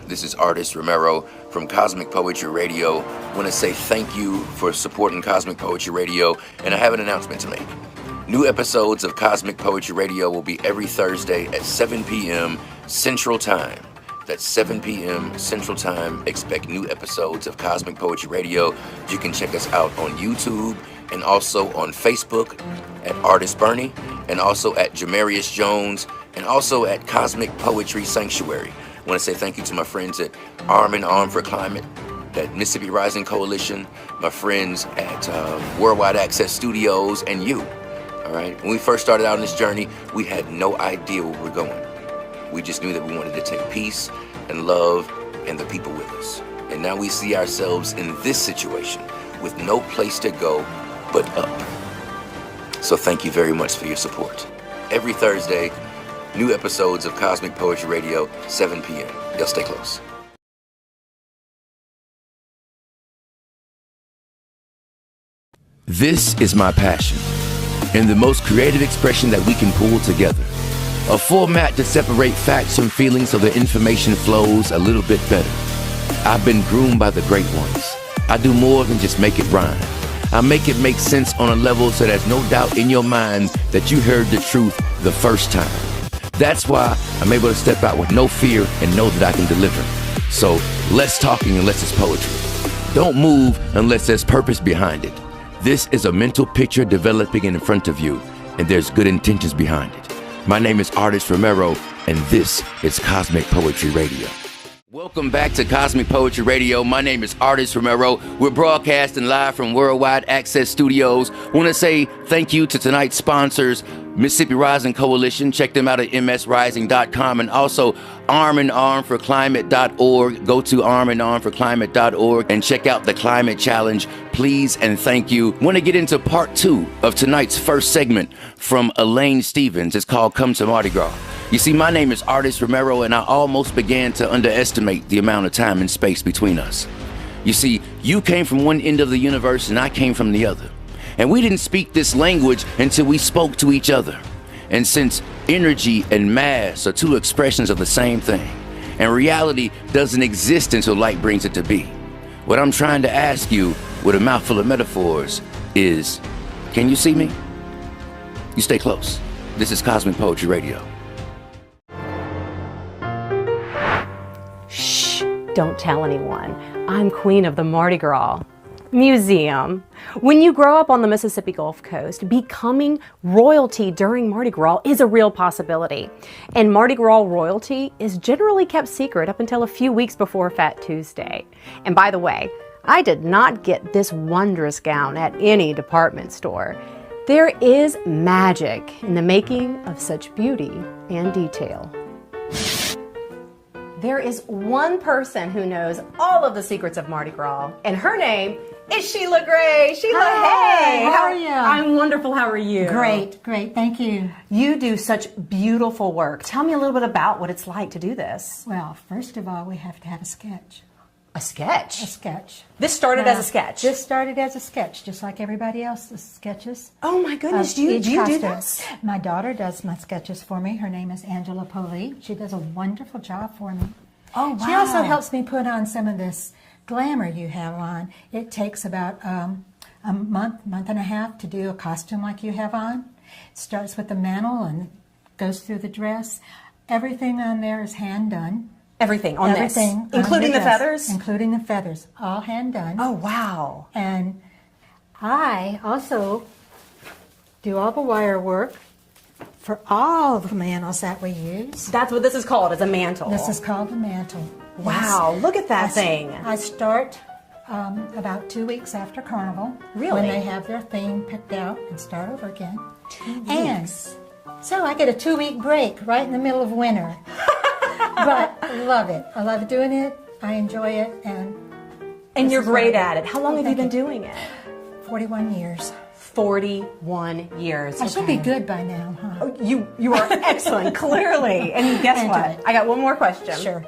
This is Artist Romero from Cosmic Poetry Radio. I want to say thank you for supporting Cosmic Poetry Radio, and I have an announcement to make. New episodes of Cosmic Poetry Radio will be every Thursday at 7 p.m. Central Time. That's 7 p.m. Central Time. Expect new episodes of Cosmic Poetry Radio. You can check us out on YouTube and also on Facebook at Artist Bernie, and also at Jamarius Jones, and also at Cosmic Poetry Sanctuary. I want to say thank you to my friends at Arm in Arm for Climate, at Mississippi Rising Coalition, my friends at Worldwide Access Studios, and you. All right. When we first started out on this journey, we had no idea where we were going. We just knew that we wanted to take peace and love and the people with us. And now we see ourselves in this situation with no place to go but up. So thank you very much for your support. Every Thursday, new episodes of Cosmic Poetry Radio, 7 p.m. Y'all stay close. This is my passion, and the most creative expression that we can pull together. A format to separate facts from feelings so the information flows a little bit better. I've been groomed by the great ones. I do more than just make it rhyme. I make it make sense on a level so there's no doubt in your mind that you heard the truth the first time. That's why I'm able to step out with no fear and know that I can deliver. So less talking unless it's poetry. Don't move unless there's purpose behind it. This is a mental picture developing in front of you, and there's good intentions behind it. My name is Artist Romero, and this is Cosmic Poetry Radio. Welcome back to Cosmic Poetry Radio. My name is Artist Romero. We're broadcasting live from Worldwide Access Studios. I want to say thank you to tonight's sponsors, Mississippi Rising Coalition. Check them out at msrising.com, and also armandarmforclimate.org. Go to armandarmforclimate.org and check out the Climate Challenge. Please and thank you. Want to get into part 2 of tonight's first segment from Elaine Stevens. It's called Come to Mardi Gras. You see, my name is Artist Romero, and I almost began to underestimate the amount of time and space between us. You see, you came from one end of the universe and I came from the other. And we didn't speak this language until we spoke to each other. And since energy and mass are two expressions of the same thing, and reality doesn't exist until light brings it to be, what I'm trying to ask you with a mouthful of metaphors is, can you see me? You stay close. This is Cosmic Poetry Radio. Shh, don't tell anyone. I'm queen of the Mardi Gras Museum. When you grow up on the Mississippi Gulf Coast, becoming royalty during Mardi Gras is a real possibility. And Mardi Gras royalty is generally kept secret up until a few weeks before Fat Tuesday. And by the way, I did not get this wondrous gown at any department store. There is magic in the making of such beauty and detail. There is one person who knows all of the secrets of Mardi Gras, and her name is Sheila Gray. Sheila, Hi, hey! how are you? I'm wonderful. How are you? Great, thank you. You do such beautiful work. Tell me a little bit about what it's like to do this. Well, first of all, we have to have a sketch. A sketch? A sketch. This started as a sketch? This started as a sketch, just like everybody else's sketches. Oh my goodness, do you do this? My daughter does my sketches for me. Her name is Angela Poli. She does a wonderful job for me. Oh, wow. She also helps me put on some of this glamour you have on. It takes about a month and a half to do a costume like you have on. It starts with the mantle and goes through the dress. Everything on there is hand done. Everything on Everything this? Including the dress, feathers? Including the feathers, all hand done. Oh, wow. And I also do all the wire work for all the mantles that we use. That's what this is called, is a mantle. This is called a mantle. Wow, look at that thing. I start about 2 weeks after Carnival. Really? When they have their theme picked out and start over again. 2 weeks. And so I get a 2-week break right in the middle of winter. But I love it. I love doing it. I enjoy it. And you're great at it. How long have you been doing it? 41 years. 41 years. I should be good by now, huh? Oh, you are excellent, clearly. And guess what? I got one more question. Sure.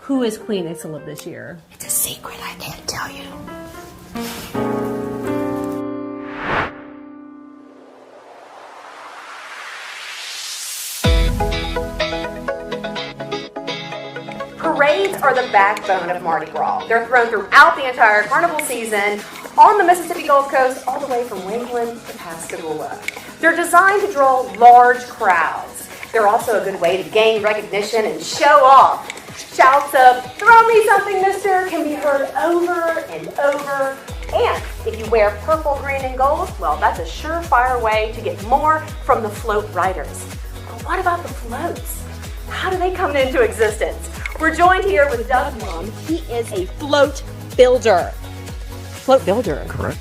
Who is Queen Isolde this year? It's a secret. I can't tell you. Parades are the backbone of Mardi Gras. They're thrown throughout the entire carnival season on the Mississippi Gulf Coast, all the way from Waveland to Pascagoula. They're designed to draw large crowds. They're also a good way to gain recognition and show off. Shouts of, "Throw me something, mister," can be heard over and over. And if you wear purple, green, and gold, well, that's a surefire way to get more from the float riders. But what about the floats? How do they come into existence? We're joined here with Doug Lum. He is a float builder. Float builder? Correct.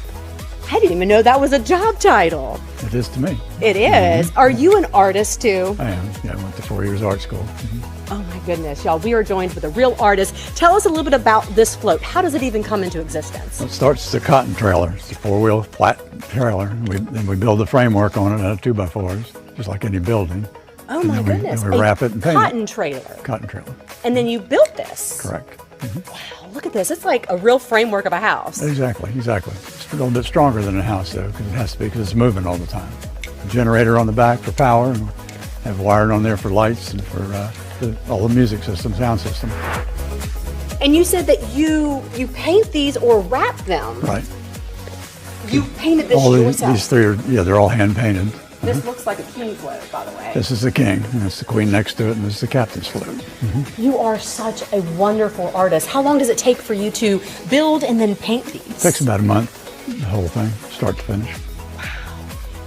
I didn't even know that was a job title. It is to me. It is. Are you an artist too? I am. Yeah, I went to 4 years art school. Oh my goodness, y'all. We are joined with a real artist. Tell us a little bit about this float. How does it even come into existence? Well, it starts as a cotton trailer. It's a 4-wheel flat trailer. Then we build the framework on it out of 2x4s, just like any building. Oh my goodness. And we wrap it and paint cotton it. trailer. Cotton trailer. And then you built this. Correct. Wow, look at this. It's like a real framework of a house. Exactly. It's a little bit stronger than a house, though, because it has to be, because it's moving all the time. A generator on the back for power, and have wiring on there for lights and for all the music system, sound system. And you said that you paint these or wrap them. Right. You painted this All yourself. these three are, they're all hand painted. This looks like a king float, by the way. This is the king, and that's the queen next to it, and this is the captain's float. You are such a wonderful artist. How long does it take for you to build and then paint these? It takes about a month, the whole thing, start to finish.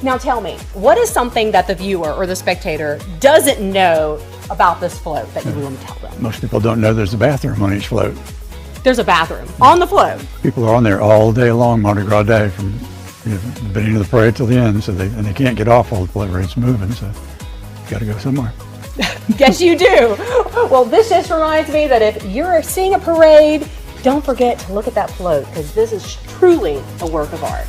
Now tell me, what is something that the viewer or the spectator doesn't know about this float that you want to tell them? Most people don't know there's a bathroom on each float. There's a bathroom on the float. People are on there all day long, Mardi Gras Day, from the beginning of the parade till the end, so they can't get off while the parade's moving, so you got to go somewhere. Yes, you do. Well, this just reminds me that if you're seeing a parade, don't forget to look at that float, because this is truly a work of art.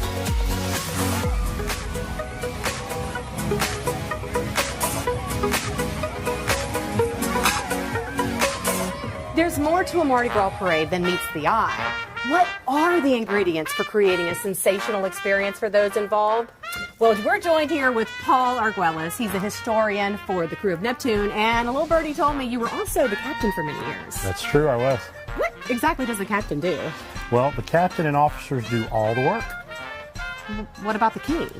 There's more to a Mardi Gras parade than meets the eye. What are the ingredients for creating a sensational experience for those involved? Well, we're joined here with Paul Arguelles. He's a historian for the crew of Neptune, and a little birdie told me you were also the captain for many years. That's true, I was. What exactly does the captain do? Well, the captain and officers do all the work. What about the king?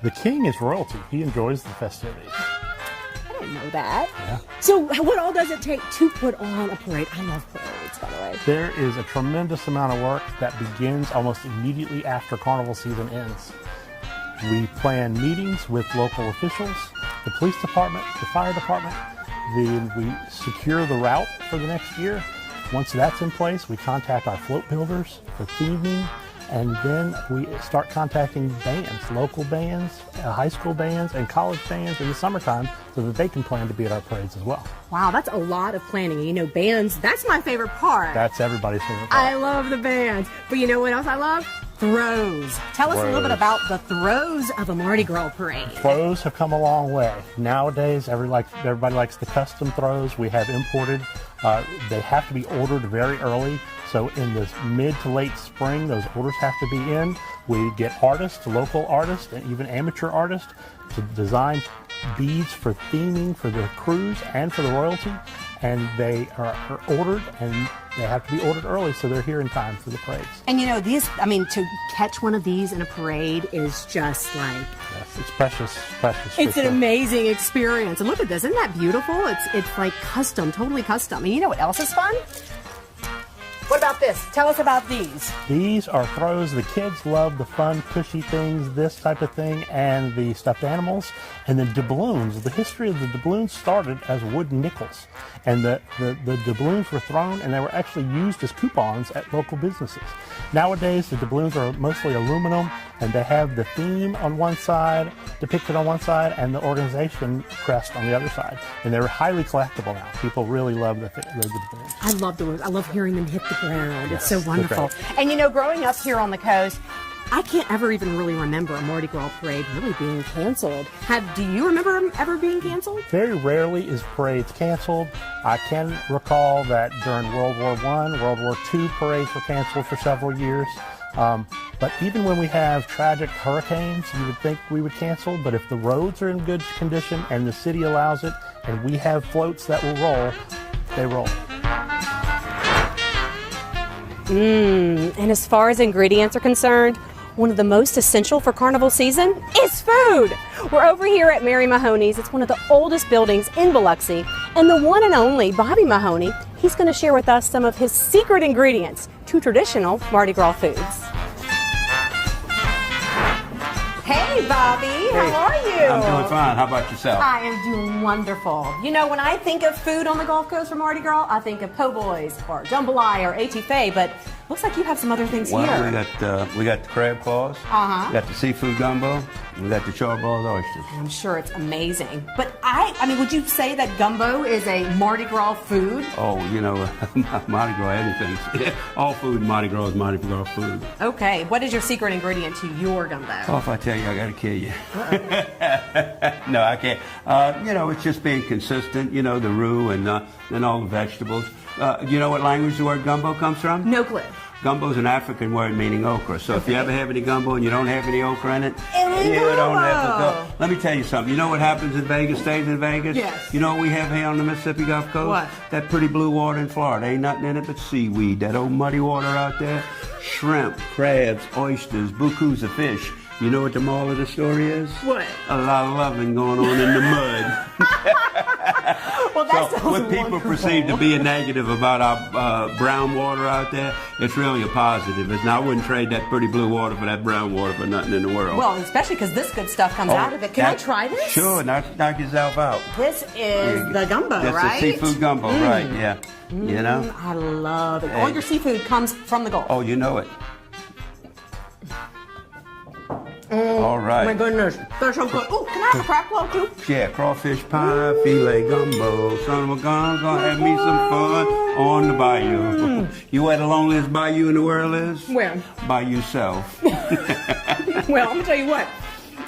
The king is royalty. He enjoys the festivities. I didn't know that. Yeah. So what all does it take to put on a parade? I love parades, by the way. There is a tremendous amount of work that begins almost immediately after carnival season ends. We plan meetings with local officials, the police department, the fire department. Then we secure the route for the next year. Once that's in place, we contact our float builders for theming, and then we start contacting bands, local bands, high school bands, and college bands in the summertime so that they can plan to be at our parades as well. Wow, that's a lot of planning. You know, bands, that's my favorite part. That's everybody's favorite part. I love the bands. But you know what else I love? Throws. Tell us a little bit about the throws of a Mardi Gras parade. Throws have come a long way. Nowadays, everybody likes the custom throws. We have imported. They have to be ordered very early. So in the mid to late spring, those orders have to be in. We get artists, local artists, and even amateur artists to design beads for theming for the cruise and for the royalty. And they are ordered, and they have to be ordered early, so they're here in time for the parades. And you know, to catch one of these in a parade is just like... Yes, it's precious. It's an amazing experience. And look at this, isn't that beautiful? It's like custom, totally custom. And you know what else is fun? What about this? Tell us about these. These are throws. The kids love the fun, cushy things, this type of thing, and the stuffed animals. And then doubloons. The history of the doubloons started as wooden nickels. And the doubloons were thrown, and they were actually used as coupons at local businesses. Nowadays, the doubloons are mostly aluminum, and they have the theme on one side, depicted on one side, and the organization crest on the other side. And they're highly collectible now. People really love the doubloons. I love those. I love hearing them hit the ground. Yes, it's so wonderful. And you know, growing up here on the coast, I can't ever even really remember a Mardi Gras parade really being canceled. Do you remember them ever being canceled? Very rarely is parades canceled. I can recall that during World War I, World War II, parades were canceled for several years. But even when we have tragic hurricanes, you would think we would cancel. But if the roads are in good condition and the city allows it, and we have floats that will roll, they roll. And as far as ingredients are concerned, one of the most essential for carnival season is food. We're over here at Mary Mahoney's. It's one of the oldest buildings in Biloxi. And the one and only Bobby Mahoney, he's going to share with us some of his secret ingredients to traditional Mardi Gras foods. Hey, Bobby, how are you? I'm doing fine. How about yourself? I am doing wonderful. You know, when I think of food on the Gulf Coast for Mardi Gras, I think of po' boys or jambalaya or etouffee, but looks like you have some other things Well, here. we got the crab claws. Uh-huh. We got the seafood gumbo. We got the charbroiled oysters. I'm sure it's amazing. But I mean, would you say that gumbo is a Mardi Gras food? Oh, you know, Mardi Gras, anything. All food in Mardi Gras is Mardi Gras food. Okay, what is your secret ingredient to your gumbo? Oh, if I tell you, I got to kill you. No, I can't. You know, it's just being consistent. You know, the roux and all the vegetables. You know what language the word gumbo comes from? No clue. Gumbo is an African word meaning okra. So if you ever have any gumbo and you don't have any okra in it, Any you don't have to gumbo. go. Let me tell you something. You know what happens in Vegas, stays in Vegas? Yes. You know what we have here on the Mississippi Gulf Coast? What? That pretty blue water in Florida. Ain't nothing in it but seaweed. That old muddy water out there. Shrimp, crabs, oysters, bukus of fish. You know what the moral of the story is? What? A lot of loving going on in the mud. Well, that So sounds what people wonderful. perceive to be a negative about our brown water out there, it's really a positive. I wouldn't trade that pretty blue water for that brown water for nothing in the world. Well, especially because this good stuff comes out of it. Can I try this? Sure, knock yourself out. This is the gumbo, That's right? the seafood gumbo, right, yeah. You know? I love it. All your seafood comes from the Gulf. Oh, you know it. All right. Oh my goodness, they're so good. Oh, can I have a crab claw too? Yeah, crawfish pie, filet gumbo. Son of a gun, gonna have me some fun on the bayou. You know where the loneliest bayou in the world is? Where? By yourself. Well, I'm gonna tell you what.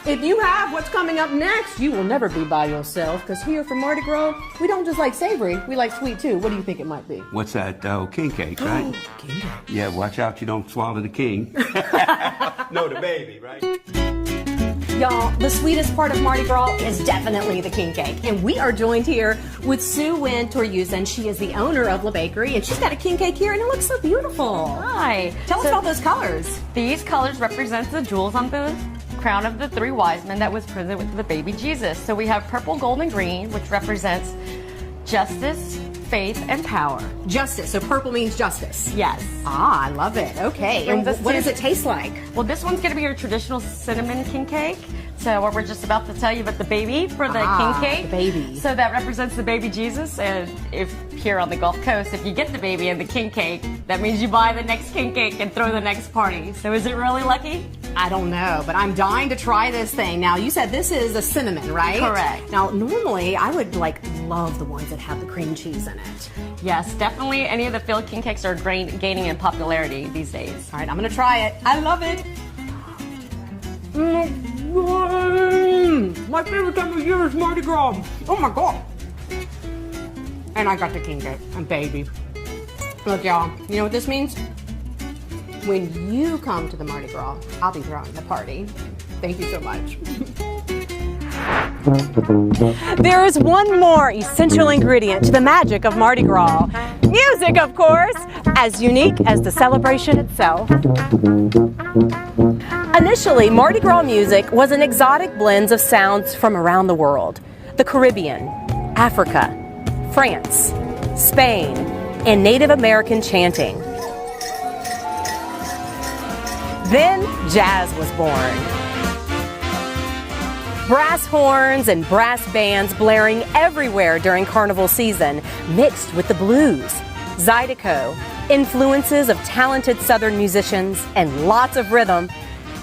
If you have what's coming up next, you will never be by yourself. Because here for Mardi Gras, we don't just like savory, we like sweet too. What do you think it might be? What's that? King cake, right? King cake. Yeah, watch out you don't swallow the king. No, the baby, right? Y'all, the sweetest part of Mardi Gras is definitely the king cake. And we are joined here with Sue Wynn Toryusen. She is the owner of La Bakery, and she's got a king cake here, and it looks so beautiful. Hi. Tell us about those colors. These colors represent the jewels on the crown of the three wise men that was present with the baby Jesus. So we have purple, gold, and green, which represents justice, faith, and power. Justice. So purple means justice. Yes. Ah, I love it. Okay. And Brings us what to- does it taste like? Well, this one's going to be your traditional cinnamon king cake. So what we're just about to tell you about the baby for the king cake. the baby. So that represents the baby Jesus. And if here on the Gulf Coast, if you get the baby and the king cake, that means you buy the next king cake and throw the next party. So is it really lucky? I don't know, but I'm dying to try this thing. Now, you said this is a cinnamon, right? Correct. Now, normally, I would love the ones that have the cream cheese in it. Yes, definitely. Any of the filled king cakes are gaining in popularity these days. All right, I'm gonna try it. I love it. My favorite time of year is Mardi Gras. Oh my God. And I got the king cake. I'm baby. Look, y'all, you know what this means? When you come to the Mardi Gras, I'll be throwing the party. Thank you so much. There is one more essential ingredient to the magic of Mardi Gras. Music, of course, as unique as the celebration itself. Initially, Mardi Gras music was an exotic blend of sounds from around the world. The Caribbean, Africa, France, Spain, and Native American chanting. Then jazz was born. Brass horns and brass bands blaring everywhere during carnival season, mixed with the blues, zydeco, influences of talented Southern musicians, and lots of rhythm.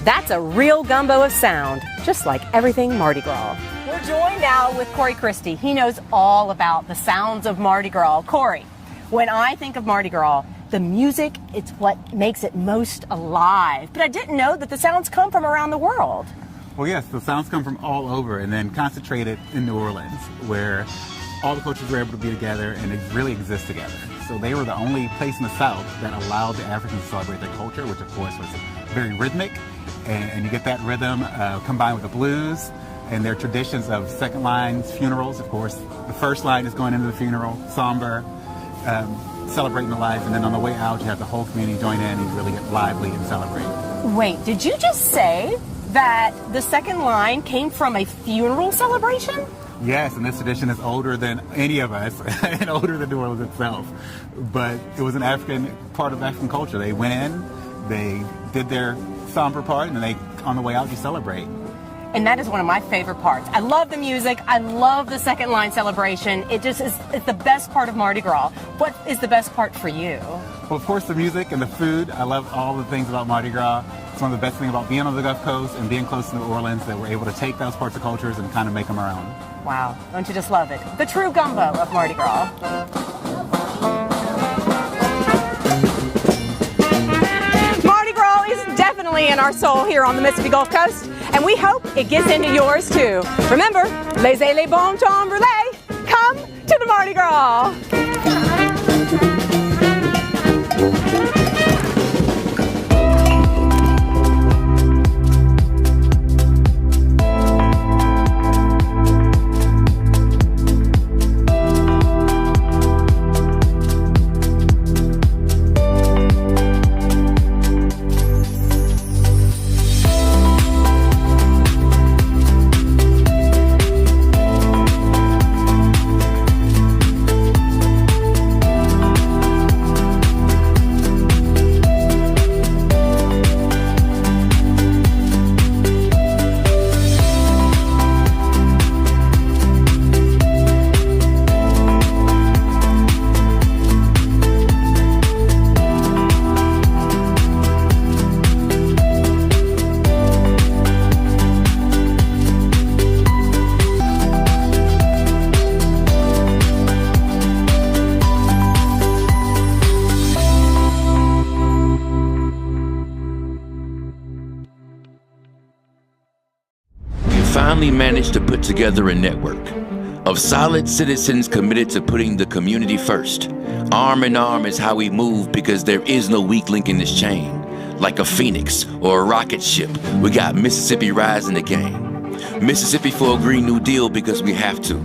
That's a real gumbo of sound, just like everything Mardi Gras. We're joined now with Corey Christie. He knows all about the sounds of Mardi Gras. Corey, when I think of Mardi Gras, the music, it's what makes it most alive. But I didn't know that the sounds come from around the world. Well, yes, the sounds come from all over and then concentrated in New Orleans, where all the cultures were able to be together and they really exist together. So they were the only place in the South that allowed the Africans to celebrate their culture, which of course was very rhythmic. And you get that rhythm combined with the blues and their traditions of second lines, funerals. Of course, the first line is going into the funeral, somber. celebrating the life, and then on the way out, you have the whole community join in and really get lively and celebrate. Wait, did you just say that the second line came from a funeral celebration? Yes, and this tradition is older than any of us and older than New Orleans itself. But it was an part of African culture. They went in, they did their somber part, and then on the way out, you celebrate. And that is one of my favorite parts. I love the music. I love the second line celebration. It's the best part of Mardi Gras. What is the best part for you? Well, of course, the music and the food. I love all the things about Mardi Gras. It's one of the best things about being on the Gulf Coast and being close to New Orleans, that we're able to take those parts of cultures and kind of make them our own. Wow, don't you just love it? The true gumbo of Mardi Gras. Mardi Gras is definitely in our soul here on the Mississippi Gulf Coast, and we hope it gets into yours too. Remember, laissez les bon temps brûlés. Come to the Mardi Gras. Finally managed to put together a network of solid citizens committed to putting the community first. Arm in arm is how we move, because there is no weak link in this chain. Like a phoenix or a rocket ship, we got Mississippi rising again. Mississippi for a Green New Deal, because we have to.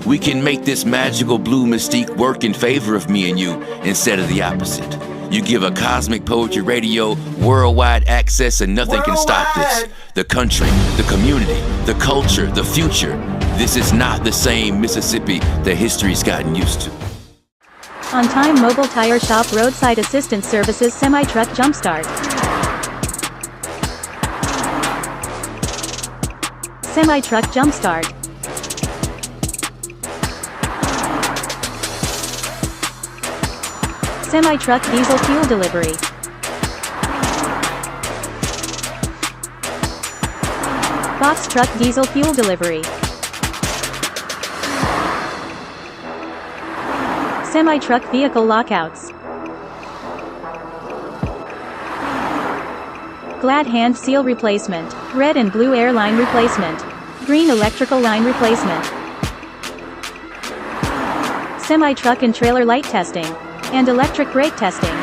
We can make this magical blue mystique work in favor of me and you instead of the opposite. You give a Cosmic Poetry Radio worldwide access and nothing can stop this. The country, the community, the culture, the future. This is not the same Mississippi that history's gotten used to. On Time Mobile Tire Shop Roadside Assistance Services Semi-Truck Jumpstart. Semi-Truck Jumpstart. Semi-Truck Diesel Fuel Delivery. Box Truck Diesel Fuel Delivery. Semi-Truck Vehicle Lockouts. Glad Hand Seal Replacement. Red and Blue Air Line Replacement. Green Electrical Line Replacement. Semi-Truck and Trailer Light Testing. And electric brake testing.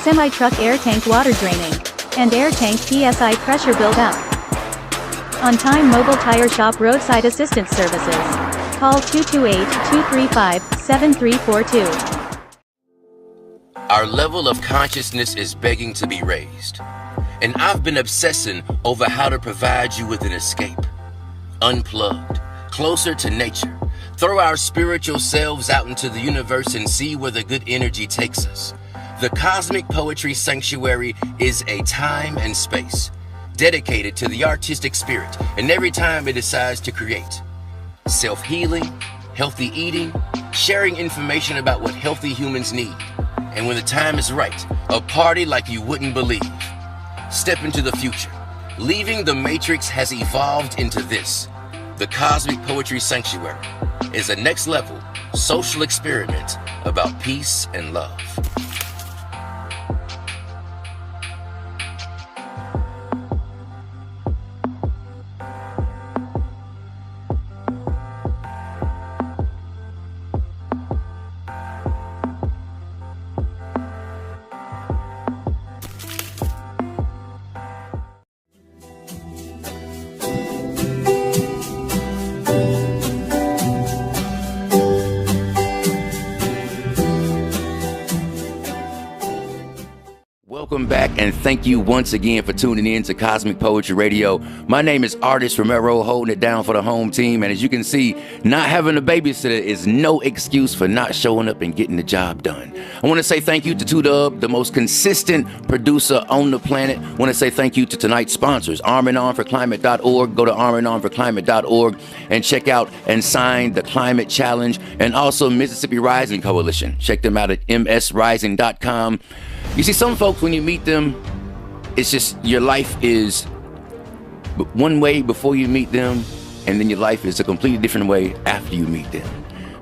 Semi-truck air tank water draining. And air tank PSI pressure build-up. On Time Mobile Tire Shop Roadside Assistance Services. Call 228-235-7342. Our level of consciousness is begging to be raised. And I've been obsessing over how to provide you with an escape. Unplugged, closer to nature. Throw our spiritual selves out into the universe and see where the good energy takes us. The Cosmic Poetry Sanctuary is a time and space dedicated to the artistic spirit and every time it decides to create. Self-healing, healthy eating, sharing information about what healthy humans need. And when the time is right, a party like you wouldn't believe. Step into the future. Leaving the Matrix has evolved into this. The Cosmic Poetry Sanctuary is a next level social experiment about peace and love. back and thank you once again for tuning in to Cosmic Poetry Radio. My name is Artist Romero, holding it down for the home team. And as you can see, not having a babysitter is no excuse for not showing up and getting the job done. I want to say thank you to 2Dub, the most consistent producer on the planet. I want to say thank you to tonight's sponsors, armandonforclimate.org. Go to armandonforclimate.org and check out and sign the Climate Challenge, and also Mississippi Rising Coalition. Check them out at msrising.com. You see, some folks, when you meet them, it's just your life is one way before you meet them, and then your life is a completely different way after you meet them,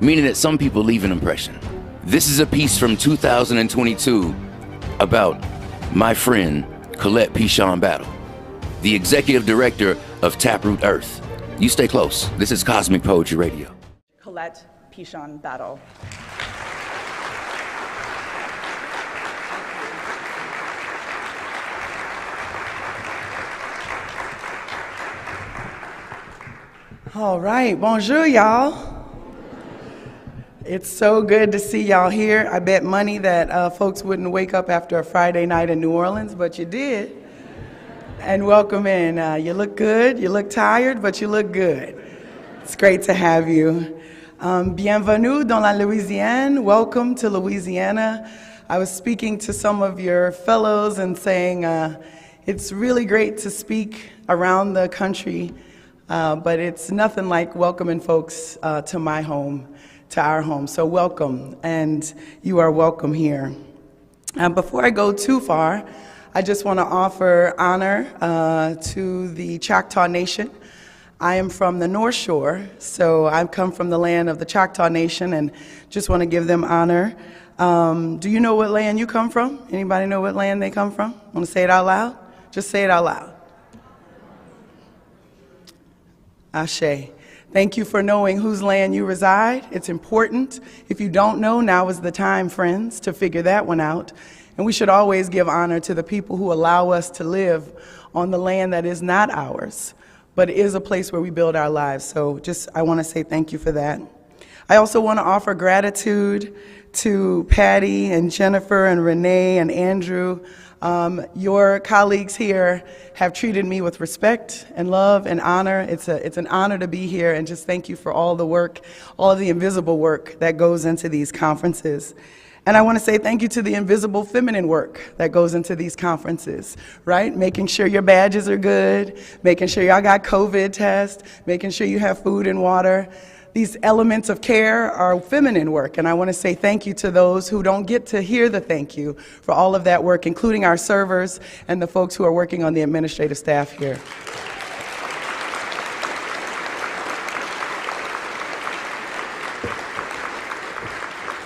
meaning that some people leave an impression. This is a piece from 2022 about my friend Colette Pichon Battle, the executive director of Taproot Earth. You stay close. This is Cosmic Poetry Radio. Colette Pichon Battle. All right, bonjour, y'all. It's so good to see y'all here. I bet money that folks wouldn't wake up after a Friday night in New Orleans, but you did. And welcome in. You look good, you look tired, but you look good. It's great to have you. Bienvenue dans la Louisiane. Welcome to Louisiana. I was speaking to some of your fellows and saying it's really great to speak around the country. But it's nothing like welcoming folks to my home, to our home. So welcome, and you are welcome here. Before I go too far, I just want to offer honor to the Choctaw Nation. I am from the North Shore, so I've come from the land of the Choctaw Nation, and just want to give them honor. Do you know what land you come from? Anybody know what land they come from? Want to say it out loud? Just say it out loud. Ashe. Thank you for knowing whose land you reside. It's important. If you don't know, now is the time, friends, to figure that one out. And we should always give honor to the people who allow us to live on the land that is not ours, but is a place where we build our lives. So I want to say thank you for that. I also want to offer gratitude to Patty and Jennifer and Renee and Andrew. Your colleagues here have treated me with respect and love and honor. It's an honor to be here, and just thank you for all the work, all of the invisible work that goes into these conferences. And I want to say thank you to the invisible feminine work that goes into these conferences, right? Making sure your badges are good, making sure y'all got COVID tests, making sure you have food and water. These elements of care are feminine work, and I want to say thank you to those who don't get to hear the thank you for all of that work, including our servers and the folks who are working on the administrative staff here.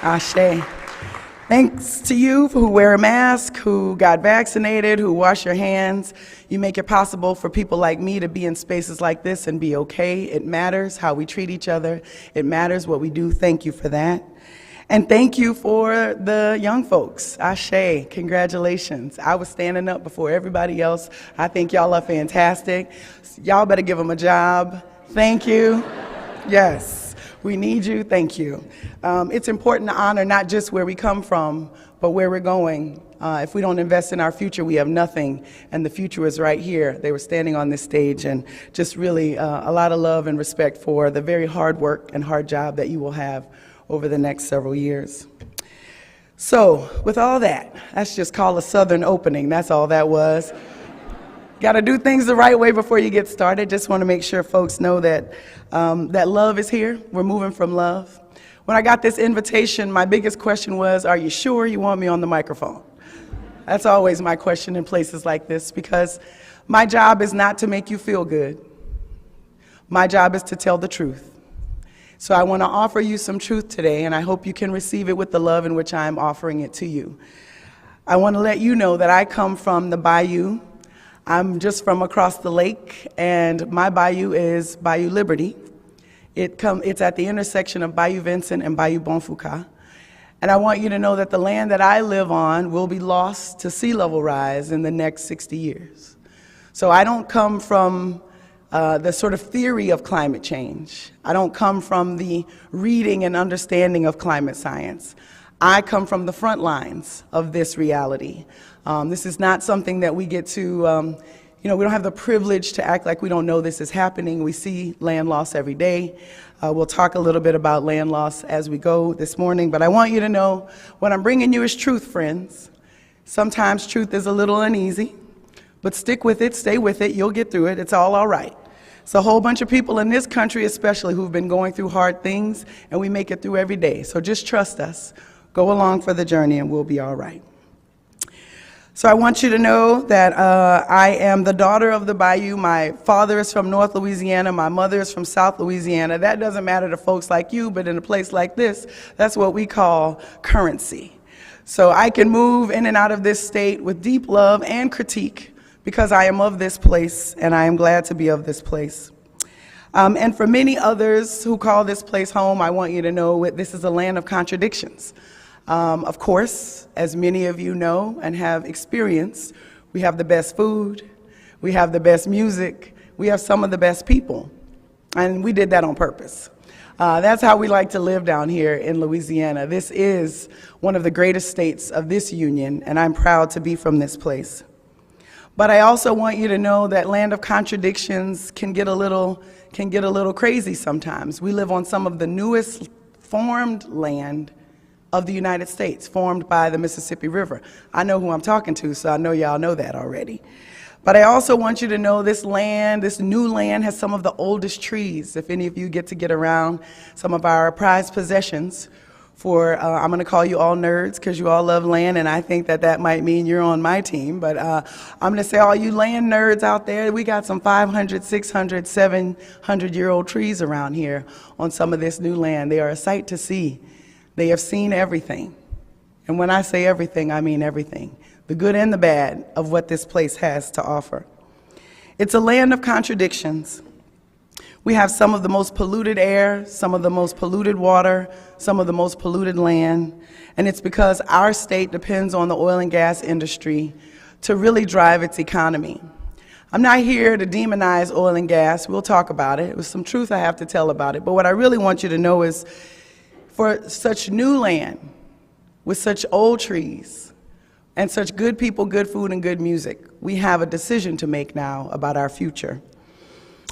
Ashe. Thanks to you who wear a mask, who got vaccinated, who wash your hands. You make it possible for people like me to be in spaces like this and be okay. It matters how we treat each other. It matters what we do. Thank you for that. And thank you for the young folks. Ashe, congratulations. I was standing up before everybody else. I think y'all are fantastic. Y'all better give them a job. Thank you. Yes. We need you. Thank you. It's important to honor not just where we come from, but where we're going. If we don't invest in our future, we have nothing, and the future is right here. They were standing on this stage, and just really a lot of love and respect for the very hard work and hard job that you will have over the next several years. So with all that, that's just called a Southern opening. That's all that was. Got to do things the right way before you get started. Just want to make sure folks know that that love is here. We're moving from love. When I got this invitation, my biggest question was, are you sure you want me on the microphone? That's always my question in places like this, because my job is not to make you feel good. My job is to tell the truth. So I want to offer you some truth today, and I hope you can receive it with the love in which I am offering it to you. I want to let you know that I come from the Bayou. I'm just from across the lake, and my bayou is Bayou Liberty. It's at the intersection of Bayou Vincent and Bayou Bonfouca. And I want you to know that the land that I live on will be lost to sea level rise in the next 60 years. So I don't come from the sort of theory of climate change. I don't come from the reading and understanding of climate science. I come from the front lines of this reality. This is not something that we get to, we don't have the privilege to act like we don't know this is happening. We see land loss every day. We'll talk a little bit about land loss as we go this morning, but I want you to know what I'm bringing you is truth, friends. Sometimes truth is a little uneasy, but stick with it, stay with it, you'll get through it, it's all right. It's a whole bunch of people in this country especially who've been going through hard things, and we make it through every day. So just trust us, go along for the journey, and we'll be all right. So I want you to know that I am the daughter of the Bayou. My father is from North Louisiana. My mother is from South Louisiana. That doesn't matter to folks like you, but in a place like this, that's what we call currency. So I can move in and out of this state with deep love and critique because I am of this place, and I am glad to be of this place. And for many others who call this place home, I want you to know this is a land of contradictions. Of course, as many of you know and have experienced, we have the best food, we have the best music, we have some of the best people, and we did that on purpose. That's how we like to live down here in Louisiana. This is one of the greatest states of this union, and I'm proud to be from this place. But I also want you to know that land of contradictions can get a little crazy sometimes. We live on some of the newest formed land of the United States, formed by the Mississippi River. I know who I'm talking to, so I know y'all know that already. But I also want you to know this land, this new land, has some of the oldest trees. If any of you get to get around some of our prized possessions for, I'm gonna call you all nerds because you all love land, and I think that might mean you're on my team, but I'm gonna say all you land nerds out there, we got some 500, 600, 700-year-old trees around here on some of this new land. They are a sight to see. They have seen everything. And when I say everything, I mean everything. The good and the bad of what this place has to offer. It's a land of contradictions. We have some of the most polluted air, some of the most polluted water, some of the most polluted land. And it's because our state depends on the oil and gas industry to really drive its economy. I'm not here to demonize oil and gas. We'll talk about it. There's some truth I have to tell about it. But what I really want you to know is for such new land, with such old trees, and such good people, good food, and good music, we have a decision to make now about our future.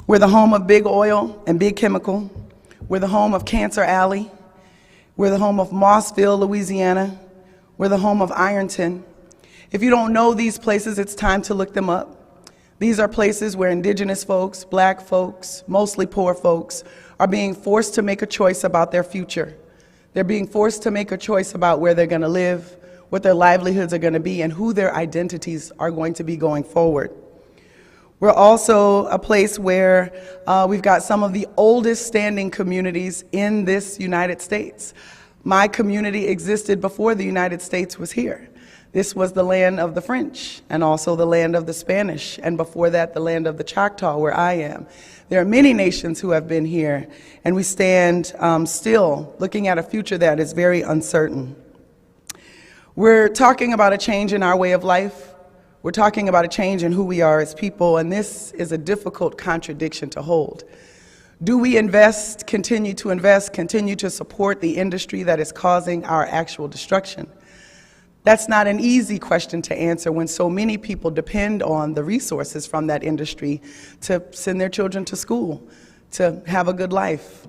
We're the home of big oil and big chemical. We're the home of Cancer Alley. We're the home of Mossville, Louisiana. We're the home of Ironton. If you don't know these places, it's time to look them up. These are places where indigenous folks, black folks, mostly poor folks, are being forced to make a choice about their future. They're being forced to make a choice about where they're going to live, what their livelihoods are going to be, and who their identities are going to be going forward. We're also a place where we've got some of the oldest standing communities in this United States. My community existed before the United States was here. This was the land of the French and also the land of the Spanish, and before that, the land of the Choctaw, where I am. There are many nations who have been here, and we stand still looking at a future that is very uncertain. We're talking about a change in our way of life. We're talking about a change in who we are as people, and this is a difficult contradiction to hold. Do we invest, continue to support the industry that is causing our actual destruction? That's not an easy question to answer when so many people depend on the resources from that industry to send their children to school, to have a good life.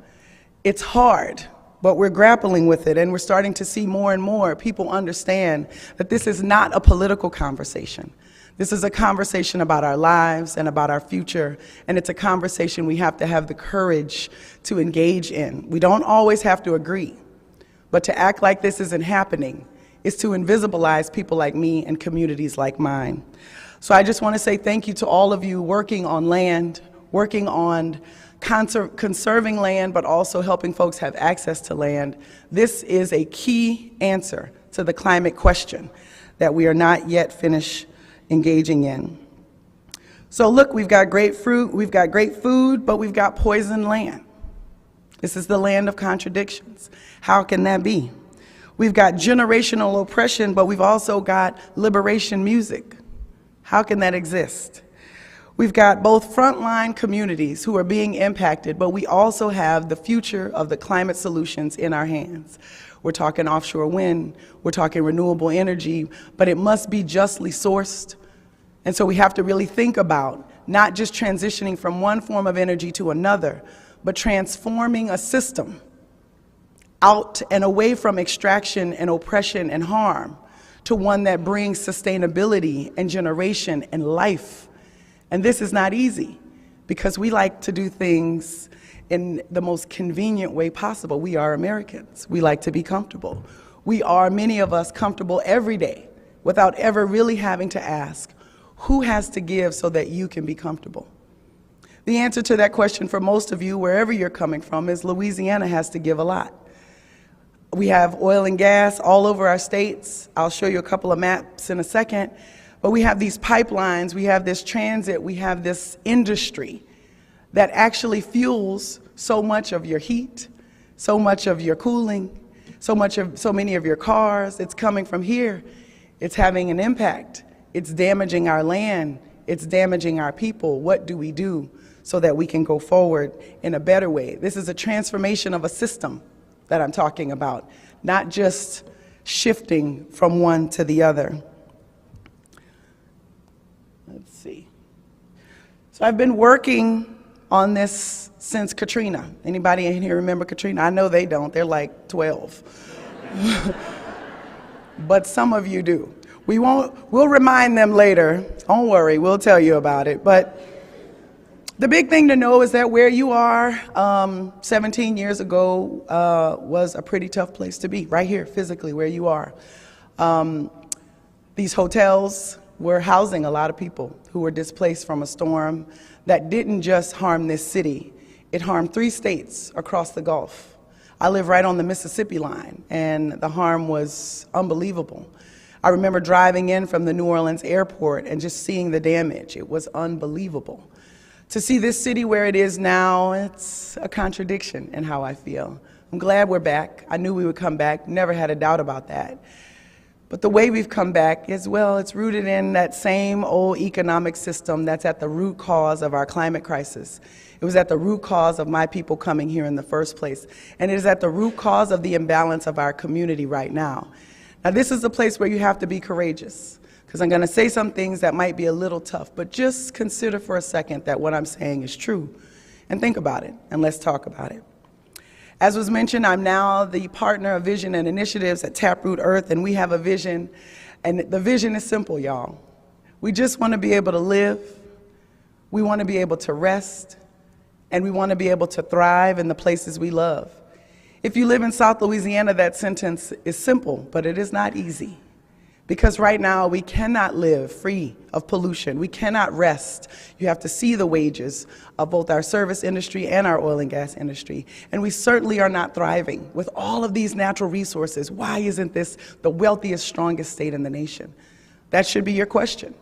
It's hard, but we're grappling with it, and we're starting to see more and more people understand that this is not a political conversation. This is a conversation about our lives and about our future, and it's a conversation we have to have the courage to engage in. We don't always have to agree, but to act like this isn't happening is to invisibilize people like me and communities like mine. So I just want to say thank you to all of you working on land, working on conserving land, but also helping folks have access to land. This is a key answer to the climate question that we are not yet finished engaging in. So look, we've got great fruit, we've got great food, but we've got poisoned land. This is the land of contradictions. How can that be? We've got generational oppression, but we've also got liberation music. How can that exist? We've got both frontline communities who are being impacted, but we also have the future of the climate solutions in our hands. We're talking offshore wind, we're talking renewable energy, but it must be justly sourced. And so we have to really think about not just transitioning from one form of energy to another, but transforming a system out and away from extraction and oppression and harm to one that brings sustainability and generation and life. And this is not easy because we like to do things in the most convenient way possible. We are Americans. We like to be comfortable. We are, many of us, comfortable every day without ever really having to ask, who has to give so that you can be comfortable? The answer to that question for most of you, wherever you're coming from, is Louisiana has to give a lot. We have oil and gas all over our states. I'll show you a couple of maps in a second. But we have these pipelines, we have this transit, we have this industry that actually fuels so much of your heat, so much of your cooling, so many of your cars. It's coming from here. It's having an impact. It's damaging our land. It's damaging our people. What do we do so that we can go forward in a better way? This is a transformation of a system that I'm talking about, not just shifting from one to the other. Let's see. So I've been working on this since Katrina. Anybody in here remember Katrina? I know they don't. They're like 12. But some of you do. We'll remind them later. Don't worry, we'll tell you about it. But the big thing to know is that where you are 17 years ago was a pretty tough place to be, right here, physically, where you are. These hotels were housing a lot of people who were displaced from a storm that didn't just harm this city, it harmed 3 states across the Gulf. I live right on the Mississippi line, and the harm was unbelievable. I remember driving in from the New Orleans airport and just seeing the damage. It was unbelievable. To see this city where it is now, it's a contradiction in how I feel. I'm glad we're back. I knew we would come back, never had a doubt about that. But the way we've come back is, well, it's rooted in that same old economic system that's at the root cause of our climate crisis. It was at the root cause of my people coming here in the first place. And it is at the root cause of the imbalance of our community right now. Now, this is a place where you have to be courageous, because I'm going to say some things that might be a little tough, but just consider for a second that what I'm saying is true. And think about it, and let's talk about it. As was mentioned, I'm now the partner of vision and initiatives at Taproot Earth, and we have a vision, and the vision is simple, y'all. We just want to be able to live, we want to be able to rest, and we want to be able to thrive in the places we love. If you live in South Louisiana, that sentence is simple, but it is not easy. Because right now, we cannot live free of pollution. We cannot rest. You have to see the wages of both our service industry and our oil and gas industry. And we certainly are not thriving with all of these natural resources. Why isn't this the wealthiest, strongest state in the nation? That should be your question.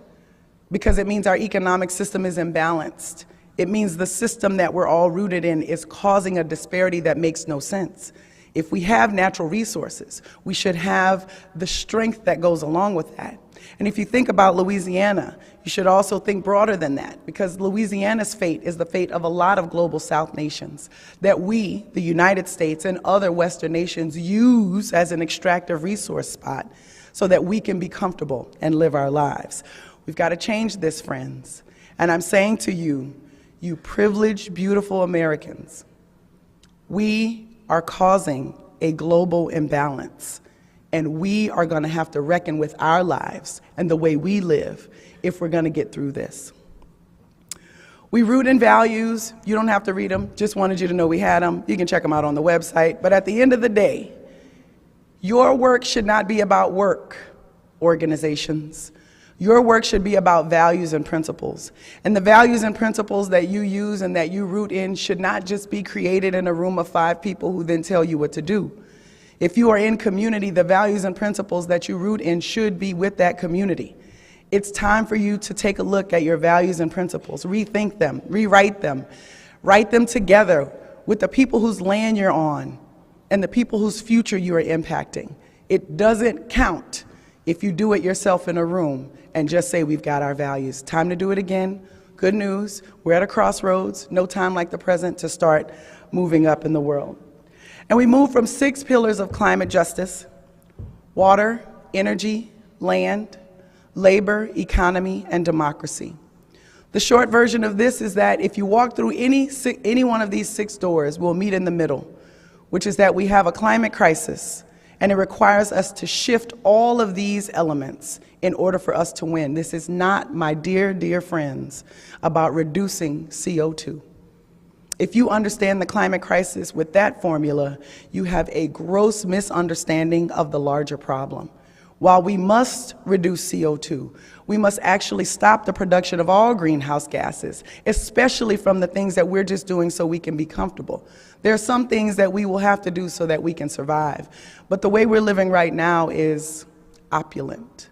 Because it means our economic system is imbalanced. It means the system that we're all rooted in is causing a disparity that makes no sense. If we have natural resources, we should have the strength that goes along with that. And if you think about Louisiana, you should also think broader than that, because Louisiana's fate is the fate of a lot of global South nations that we, the United States and other Western nations, use as an extractive resource spot so that we can be comfortable and live our lives. We've got to change this, friends. And I'm saying to you, you privileged, beautiful Americans, we are causing a global imbalance, and we are going to have to reckon with our lives and the way we live if we're going to get through this. We root in values. You don't have to read them. Just wanted you to know we had them. You can check them out on the website. But at the end of the day, your work should not be about work, organizations. Your work should be about values and principles. And the values and principles that you use and that you root in should not just be created in a room of 5 people who then tell you what to do. If you are in community, the values and principles that you root in should be with that community. It's time for you to take a look at your values and principles, rethink them, rewrite them, write them together with the people whose land you're on and the people whose future you are impacting. It doesn't count if you do it yourself in a room and just say we've got our values. Time to do it again, Good news, we're at a crossroads, no time like the present to start moving up in the world. And we move from 6 pillars of climate justice: water, energy, land, labor, economy, and democracy. The short version of this is that if you walk through any one of these 6 doors, we'll meet in the middle, which is that we have a climate crisis, and it requires us to shift all of these elements in order for us to win. This is not, my dear, dear friends, about reducing CO2. If you understand the climate crisis with that formula, you have a gross misunderstanding of the larger problem. While we must reduce CO2, we must actually stop the production of all greenhouse gases, especially from the things that we're just doing so we can be comfortable. There are some things that we will have to do so that we can survive. But the way we're living right now is opulent.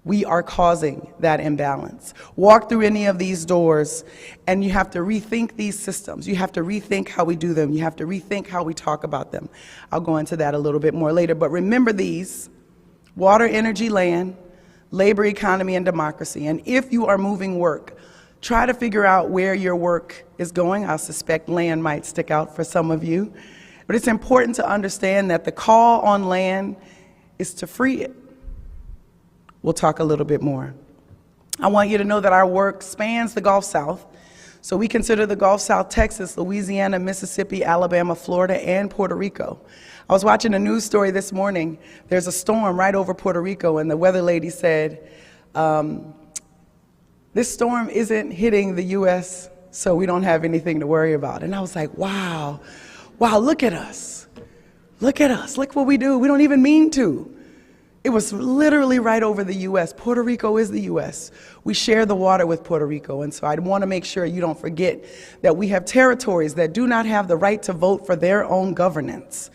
We are causing that imbalance. Walk through any of these doors and you have to rethink these systems. You have to rethink how we do them. You have to rethink how we talk about them. I'll go into that a little bit more later, but remember these: water, energy, land, labor, economy, and democracy. And if you are moving work, try to figure out where your work is going. I suspect land might stick out for some of you. But it's important to understand that the call on land is to free it. We'll talk a little bit more. I want you to know that our work spans the Gulf South. So we consider the Gulf South Texas, Louisiana, Mississippi, Alabama, Florida, and Puerto Rico. I was watching a news story this morning. There's a storm right over Puerto Rico, and the weather lady said, this storm isn't hitting the U.S., so we don't have anything to worry about. And I was like, wow, look at us. Look at us, look what we do. We don't even mean to. It was literally right over the U.S. Puerto Rico is the U.S. We share the water with Puerto Rico, and so I want to make sure you don't forget that we have territories that do not have the right to vote for their own governance,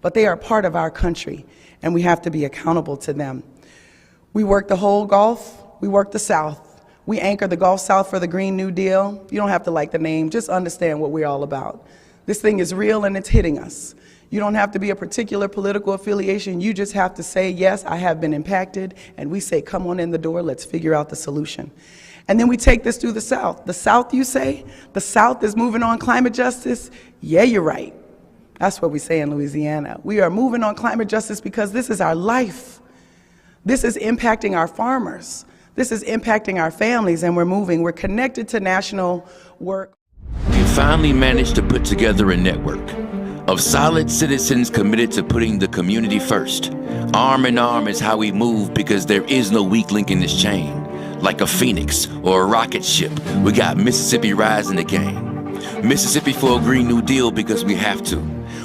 but they are part of our country, and we have to be accountable to them. We work the whole Gulf, we work the South. We anchor the Gulf South for the Green New Deal. You don't have to like the name, just understand what we're all about. This thing is real and it's hitting us. You don't have to be a particular political affiliation. You just have to say, yes, I have been impacted. And we say, come on in the door, let's figure out the solution. And then we take this through the South. The South, you say? The South is moving on climate justice? Yeah, you're right. That's what we say in Louisiana. We are moving on climate justice because this is our life. This is impacting our farmers. This is impacting our families, and we're moving. We're connected to national work. We finally managed to put together a network of solid citizens committed to putting the community first. Arm in arm is how we move, because there is no weak link in this chain. Like a phoenix or a rocket ship, we got Mississippi rising again. Mississippi for a Green New Deal because we have to.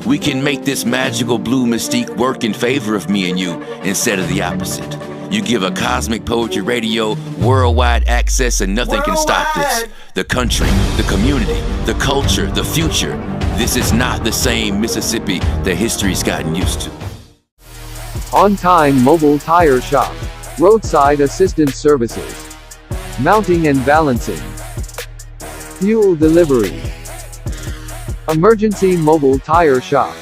We can make this magical blue mystique work in favor of me and you instead of the opposite. You give a Cosmic Poetry Radio worldwide access and nothing can stop this. The country, the community, the culture, the future. This is not the same Mississippi that history's gotten used to. On Time Mobile Tire Shop. Roadside Assistance Services. Mounting and Balancing. Fuel Delivery. Emergency Mobile Tire Shop.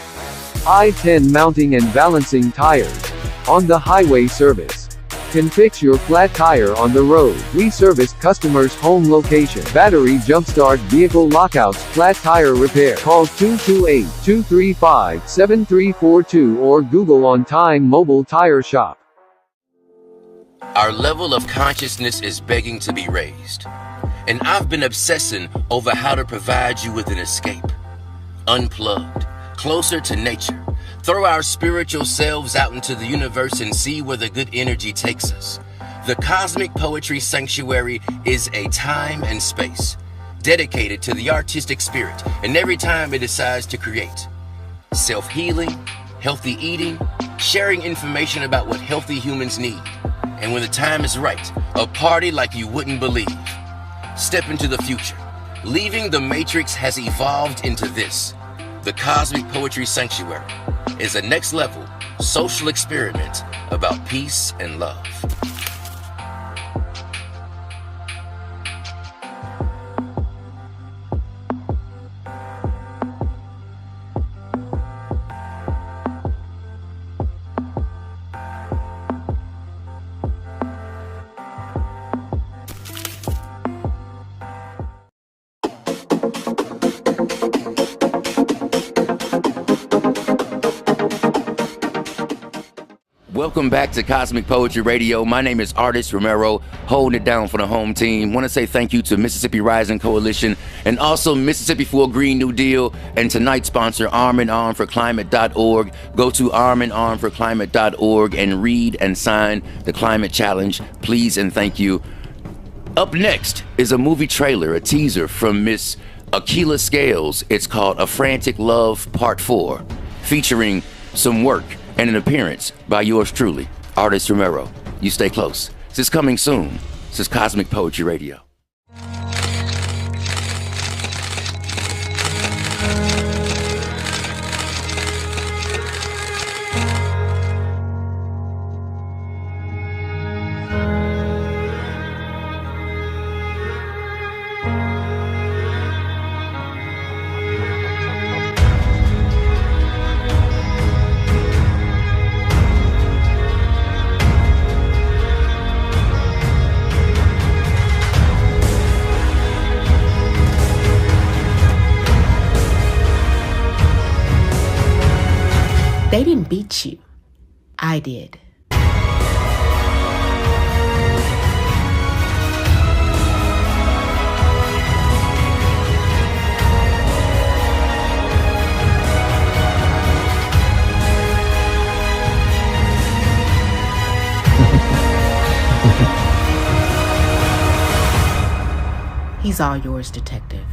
I-10 Mounting and Balancing Tires. On the highway service. Can fix your flat tire on the road. We service customers' home location. Battery jumpstart, vehicle lockouts, flat tire repair. Call 228-235-7342 or Google On Time Mobile Tire Shop. Our level of consciousness is begging to be raised. And I've been obsessing over how to provide you with an escape. Unplugged, closer to nature. Throw our spiritual selves out into the universe and see where the good energy takes us. The Cosmic Poetry Sanctuary is a time and space dedicated to the artistic spirit and every time it decides to create. Self-healing, healthy eating, sharing information about what healthy humans need. And when the time is right, a party like you wouldn't believe. Step into the future. Leaving the Matrix has evolved into this. The Cosmic Poetry Sanctuary is a next level social experiment about peace and love. Welcome back to Cosmic Poetry Radio. My name is Artist Romero, holding it down for the home team. Want to say thank you to Mississippi Rising Coalition and also Mississippi for a Green New Deal and tonight's sponsor, armandarmforclimate.org. Go to armandarmforclimate.org and read and sign the climate challenge. Please and thank you. Up next is a movie trailer, a teaser from Miss Akila Scales. It's called A Frantic Love Part 4, featuring some work and an appearance by yours truly, Artist Romero. You stay close. This is coming soon. This is Cosmic Poetry Radio. They didn't beat you. I did. He's all yours, Detective.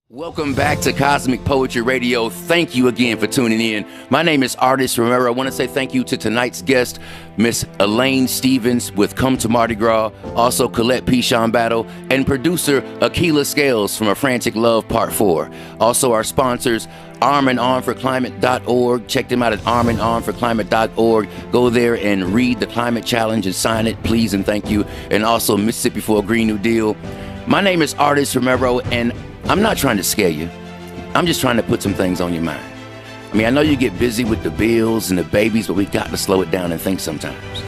Welcome back to Cosmic Poetry Radio. Thank you again for tuning in. My name is Artist Romero. I want to say thank you to tonight's guest, Miss Elaine Stevens with Come to Mardi Gras, also Colette Pichon Battle, and producer Akila Scales from A Frantic Love Part 4. Also our sponsors, armandarmforclimate.org. Check them out at armandarmforclimate.org. Go there and read the climate challenge and sign it, please and thank you. And also Mississippi for a Green New Deal. My name is Artist Romero, and I'm not trying to scare you. I'm just trying to put some things on your mind. I mean, I know you get busy with the bills and the babies, but we got to slow it down and think sometimes.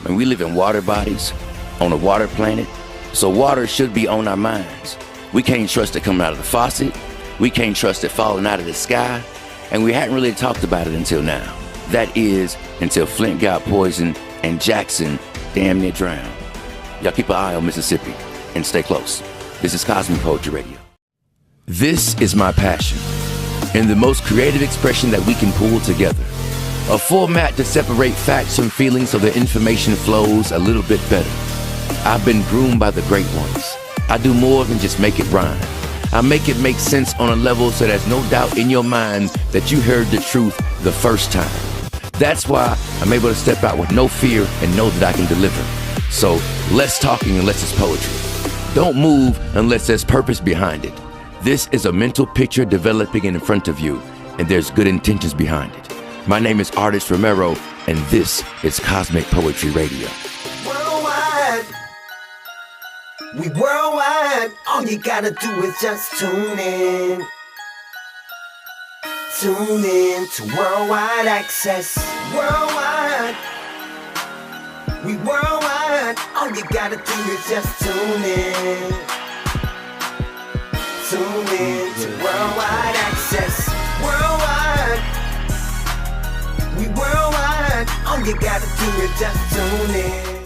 I mean, we live in water bodies on a water planet, so water should be on our minds. We can't trust it coming out of the faucet. We can't trust it falling out of the sky. And we hadn't really talked about it until now. That is, until Flint got poisoned and Jackson damn near drowned. Y'all keep an eye on Mississippi and stay close. This is Cosmic Poetry Radio. This is my passion, and the most creative expression that we can pull together. A format to separate facts from feelings so the information flows a little bit better. I've been groomed by the great ones. I do more than just make it rhyme. I make it make sense on a level so there's no doubt in your mind that you heard the truth the first time. That's why I'm able to step out with no fear and know that I can deliver. So less talking unless it's poetry. Don't move unless there's purpose behind it. This is a mental picture developing in front of you, and there's good intentions behind it. My name is Artist Romero, and this is Cosmic Poetry Radio. Worldwide, we worldwide. All you gotta do is just tune in. Tune in to Worldwide Access. Worldwide, we worldwide. All you gotta do is just tune in. Tune in to Worldwide Access. Worldwide, we worldwide. All you gotta do is just tune in.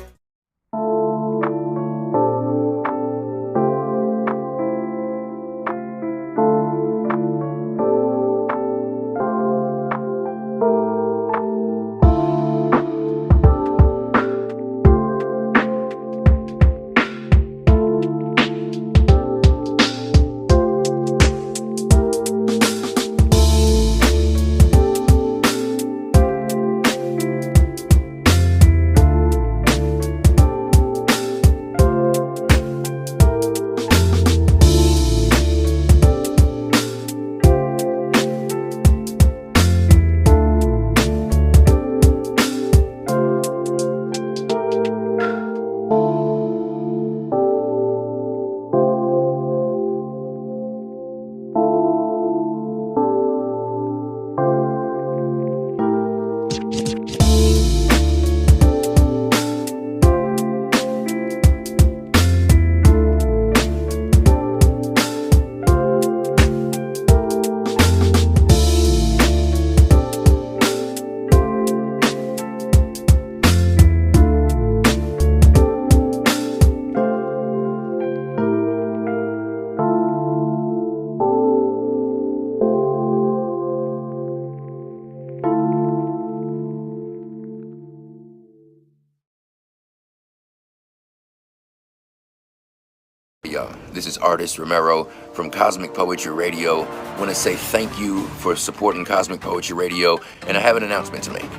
y'all. This is Artist Romero from Cosmic Poetry Radio. I want to say thank you for supporting Cosmic Poetry Radio, and I have an announcement to make.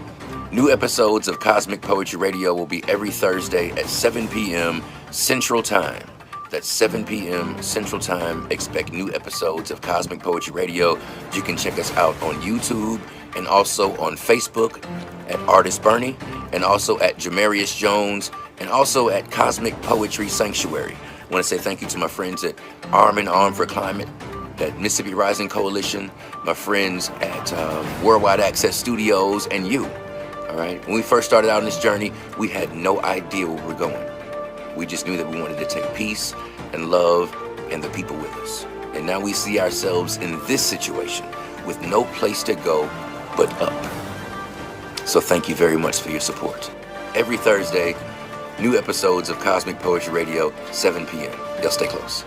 New episodes of Cosmic Poetry Radio will be every Thursday at 7 p.m. Central Time. That's 7 p.m. Central Time. Expect new episodes of Cosmic Poetry Radio. You can check us out on YouTube and also on Facebook at Artist Bernie, and also at Jamarius Jones, and also at Cosmic Poetry Sanctuary. I want to say thank you to my friends at Arm in Arm for Climate, at Mississippi Rising Coalition, my friends at Worldwide Access Studios, and you. All right. When we first started out on this journey, we had no idea where we're going. We just knew that we wanted to take peace and love and the people with us. And now we see ourselves in this situation with no place to go but up. So thank you very much for your support. Every Thursday, new episodes of Cosmic Poetry Radio, 7 p.m. Y'all stay close.